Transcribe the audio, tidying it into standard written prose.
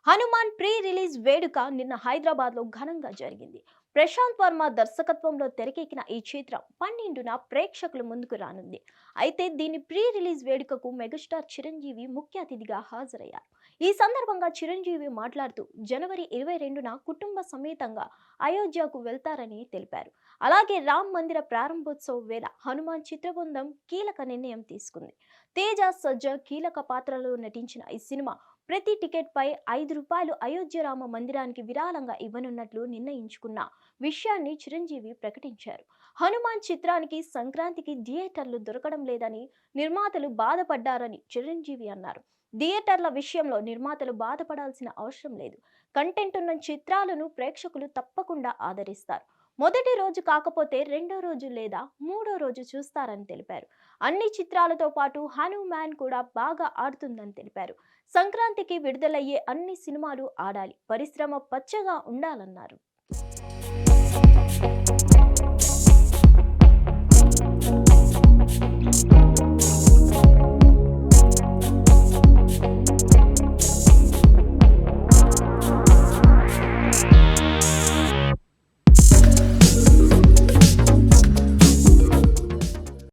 Hanuman pre release వేడుక నిన్న హైదరాబాద్ లో ఘనంగా జరిగింది. ప్రశాంత్ వర్మ దర్శకత్వంలో తెరకెక్కిన ఈ చిత్రం 12న ప్రేక్షకుల ముందుకు రానుంది. అయితే దీని ప్రీ రిలీజ్ వేడుకకు మెగాస్టార్ చిరంజీవి ముఖ్య అతిథిగా హాజరయ్యారు. ఈ సందర్భంగా చిరంజీవి మాట్లాడుతూ జనవరి 22న కుటుంబ సమేతంగా అయోధ్యకు వెళ్తారని తెలిపారు. అలాగే రామ్ మందిర ప్రారంభోత్సవ వేళ హనుమాన్ చిత్రబృందం కీలక నిర్ణయం తీసుకుంది. తేజ సజ్జా కీలక పాత్రలో నటించిన ఈ సినిమా ప్రతి టికెట్ పై రూ. 5 అయోధ్య రామ మందిరానికి విరాళంగా ఇవ్వనున్నట్లు నిర్ణయించుకున్న విషయాన్ని చిరంజీవి ప్రకటించారు. హనుమాన్ చిత్రానికి సంక్రాంతికి థియేటర్లు దొరకడం లేదని నిర్మాతలు బాధపడ్డారని చిరంజీవి అన్నారు. థియేటర్ల విషయంలో నిర్మాతలు బాధపడాల్సిన అవసరం లేదు. కంటెంట్ ఉన్న చిత్రాలను ప్రేక్షకులు తప్పకుండా ఆదరిస్తారు. మొదటి రోజు కాకపోతే రెండో రోజు లేదా మూడో రోజు చూస్తారని తెలిపారు. అన్ని చిత్రాలతో పాటు హనుమాన్ కూడా బాగా ఆడుతుందని తెలిపారు. సంక్రాంతికి విడుదలయ్యే అన్ని సినిమాలు ఆడాలి, పరిశ్రమ పచ్చగా ఉండాలన్నారు.